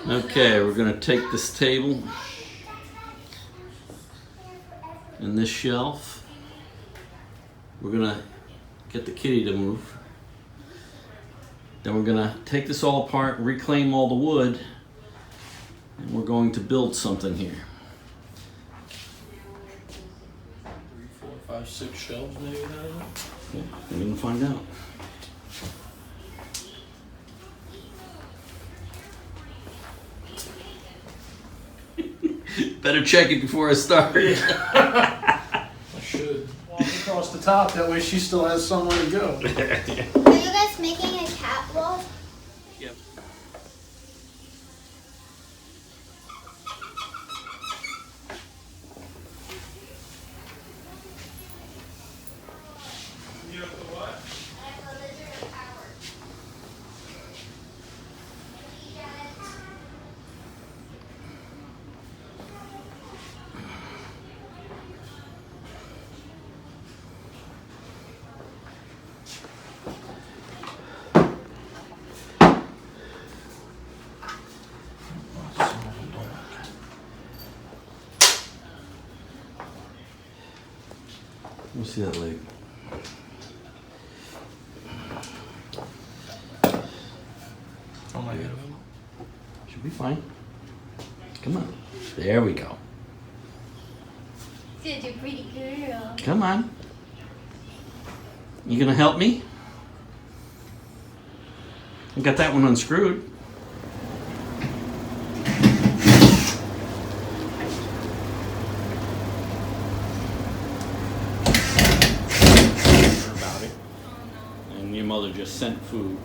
Okay, we're going to take this table and this shelf. We're going to get the kitty to move. Then we're going to take this all apart, reclaim all the wood, and we're going to build something here. 3, 4, 5, 6 shelves maybe out of it? Yeah, we're going to find out. Better check it before I start. I should. Walk across the top, that way she still has somewhere to go. Are you guys making a cat wall? Yep. You have the what? I have a lizard power. Let me see that leg. Oh my god. Should be fine. Come on. There we go. Such a pretty girl. Come on. You gonna help me? I got that one unscrewed. About it. And your mother just sent food.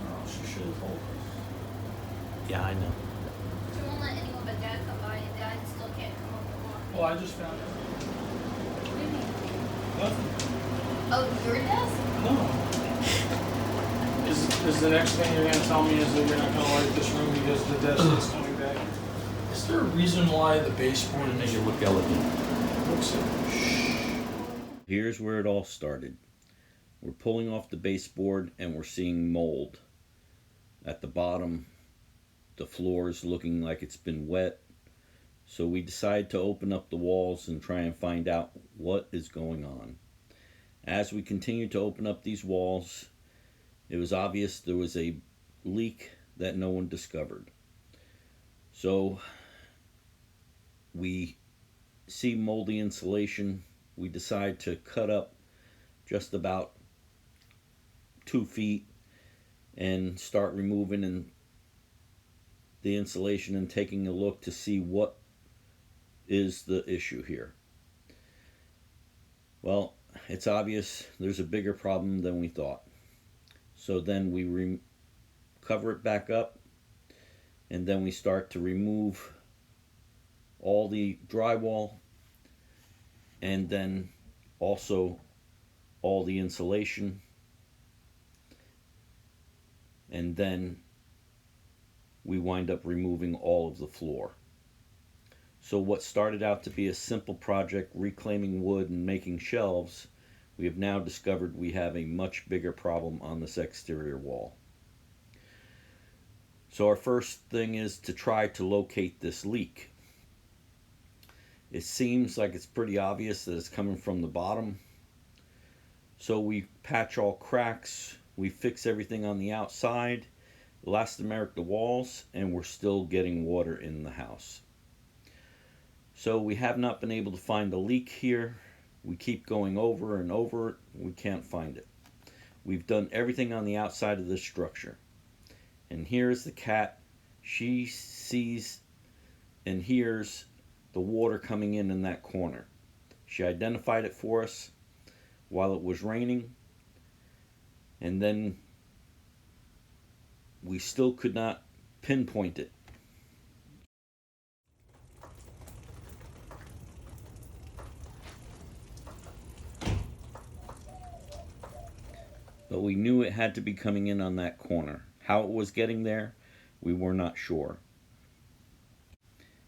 Oh, she should have told us. Yeah, I know. She won't let anyone but Dad come by, and Dad still can't come up with more. Well, I just found out. What do you mean? Nothing. Oh, your desk? No. Is the next thing you're gonna tell me is that you're not gonna like this room because the desk is coming back? Is there a reason why the baseboard Make is it look elegant. Looks Here's where it all started. We're pulling off the baseboard and we're seeing mold. At the bottom, the floor is looking like it's been wet. So we decided to open up the walls and try and find out what is going on. As we continued to open up these walls, it was obvious there was a leak that no one discovered. So we see moldy insulation. We decide to cut up just about 2 feet and start removing the insulation and taking a look to see what is the issue here. Well, it's obvious there's a bigger problem than we thought. So then we cover it back up, and then we start to remove all the drywall and then also all the insulation, and then we wind up removing all of the floor. So what started out to be a simple project, reclaiming wood and making shelves, we have now discovered we have a much bigger problem on this exterior wall. So our first thing is to try to locate this leak. It seems like it's pretty obvious that it's coming from the bottom. So we patch all cracks, we fix everything on the outside, elastomeric the walls, and we're still getting water in the house. So we have not been able to find the leak here. We keep going over and over it. We can't find it. We've done everything on the outside of this structure. And here's the cat. She sees and hears the water coming in that corner. She identified it for us while it was raining. And then we still could not pinpoint it. But we knew it had to be coming in on that corner. How it was getting there, we were not sure.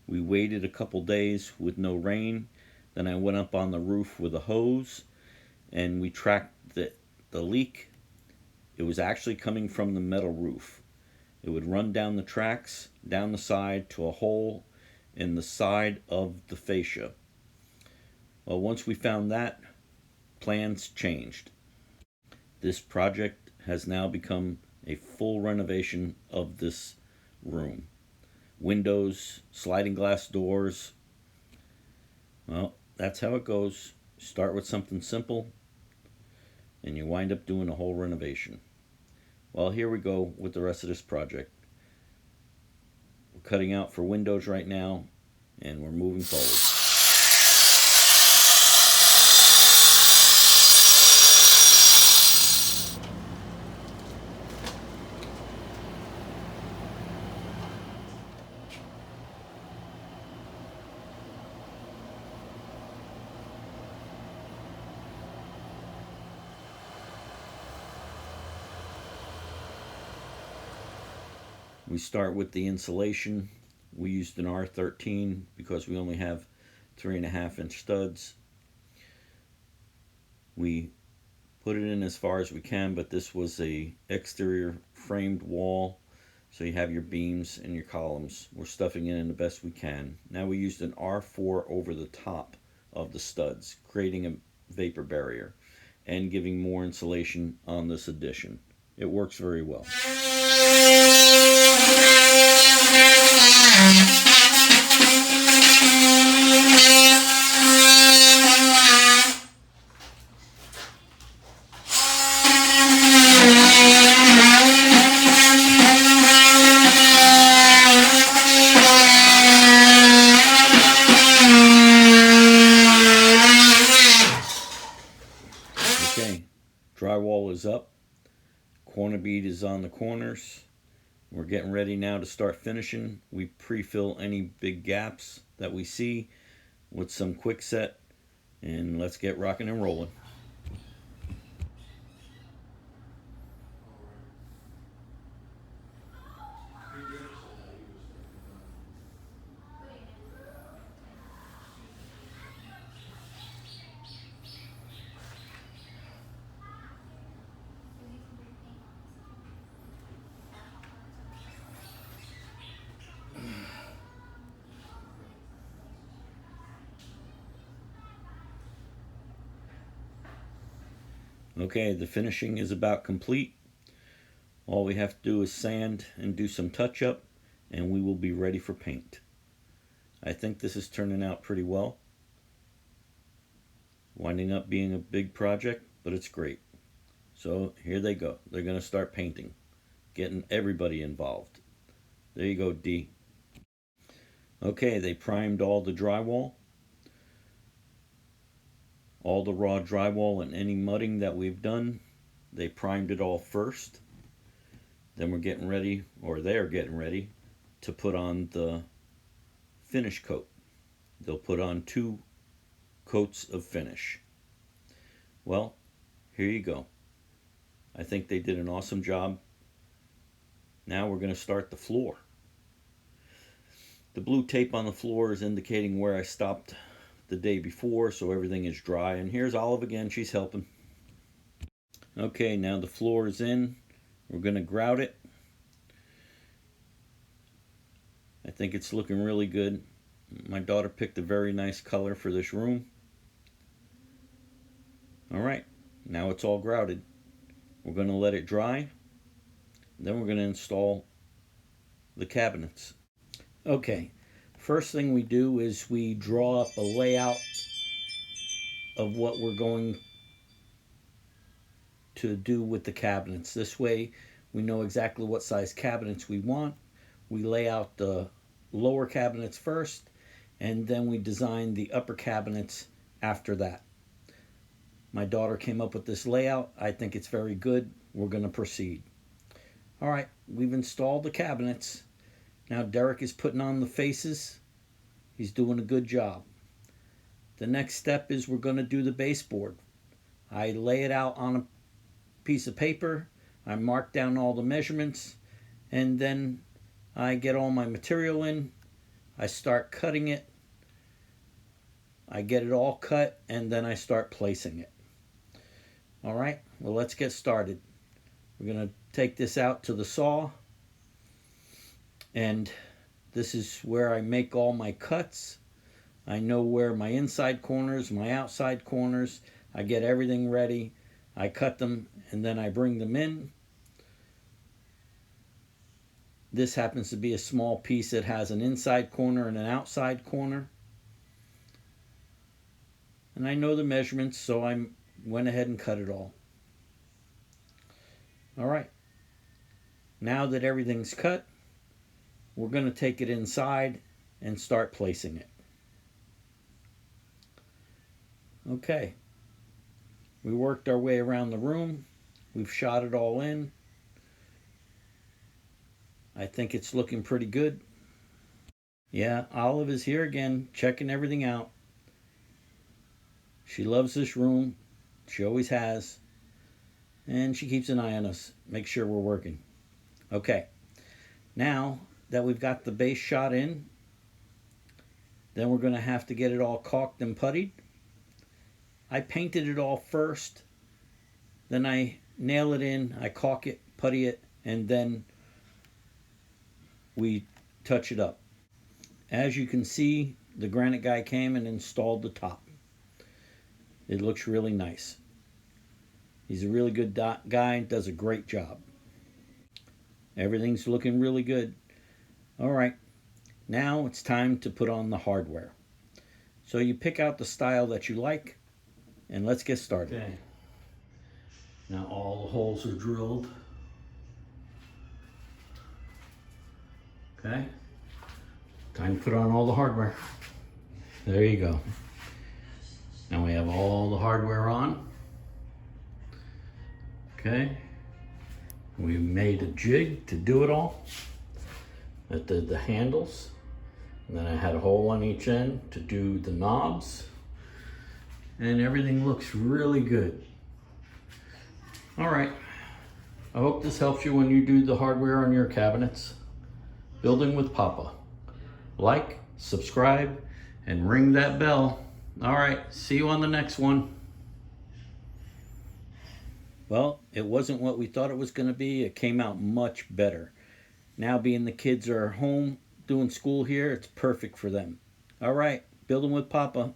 We waited a couple days with no rain. Then I went up on the roof with a hose and we tracked the leak. It was actually coming from the metal roof. It would run down the tracks, down the side to a hole in the side of the fascia. Well, once we found that, plans changed. This project has now become a full renovation of this room. Windows, sliding glass doors. Well, that's how it goes. Start with something simple and you wind up doing a whole renovation. Well, here we go with the rest of this project. We're cutting out for windows right now and we're moving forward. We start with the insulation. We used an R13 because we only have 3.5-inch studs. We put it in as far as we can, but this was a exterior framed wall, so you have your beams and your columns. We're stuffing it in the best we can. Now we used an R4 over the top of the studs, creating a vapor barrier and giving more insulation on this addition. It works very well. Okay, drywall is up. Corner bead is on the corners. We're getting ready now to start finishing. We pre-fill any big gaps that we see with some quick set, and let's get rocking and rolling. Okay, the finishing is about complete. All we have to do is sand and do some touch-up, and we will be ready for paint. I think this is turning out pretty well. Winding up being a big project, but it's great. So here they go. They're going to start painting, getting everybody involved. There you go, D. Okay, they primed all the drywall. All the raw drywall and any mudding that we've done, they primed it all first. Then we're getting ready, or they're getting ready, to put on the finish coat. They'll put on 2 coats of finish. Well, here you go. I think they did an awesome job. Now we're going to start the floor. The blue tape on the floor is indicating where I stopped the day before, so everything is dry. And here's Olive again, she's helping. Okay, now the floor is in. We're going to grout it. I think it's looking really good. My daughter picked a very nice color for this room. Alright, now it's all grouted. We're going to let it dry. Then we're going to install the cabinets. Okay, first thing we do is we draw up a layout of what we're going to do with the cabinets. This way we know exactly what size cabinets we want. We lay out the lower cabinets first, and then we design the upper cabinets after that. My daughter came up with this layout. I think it's very good. We're going to proceed. All right, we've installed the cabinets. Now Derek is putting on the faces. He's doing a good job. The next step is we're going to do the baseboard. I lay it out on a piece of paper. I mark down all the measurements, and then I get all my material in. I start cutting it. I get it all cut, and then I start placing it. All right, well, let's get started. We're going to take this out to the saw, And this is where I make all my cuts. I know where my inside corners, my outside corners, I get everything ready. I cut them and then I bring them in. This happens to be a small piece that has an inside corner and an outside corner. And I know the measurements, so I went ahead and cut it all. All right. Now that everything's cut, we're going to take it inside and start placing it. Okay. We worked our way around the room. We've shot it all in. I think it's looking pretty good. Yeah, Olive is here again, checking everything out. She loves this room. She always has. And she keeps an eye on us. Make sure we're working. Okay. Now that we've got the base shot in, then we're going to have to get it all caulked and puttied. I painted it all first. Then I nail it in. I caulk it, putty it, and then we touch it up. As you can see, the granite guy came and installed the top. It looks really nice. He's a really good guy, does a great job. Everything's looking really good. All right, now it's time to put on the hardware. So you pick out the style that you like, and let's get started. Okay. Now all the holes are drilled. Okay. Time to put on all the hardware. There you go. Now we have all the hardware on. Okay. We made a jig to do it all. That did the handles. And then I had a hole on each end to do the knobs. And everything looks really good. All right. I hope this helps you when you do the hardware on your cabinets. Building with Papa. Like, subscribe, and ring that bell. All right, see you on the next one. Well, it wasn't what we thought it was going to be. It came out much better. Now being the kids are home doing school here, it's perfect for them. All right, building with Papa.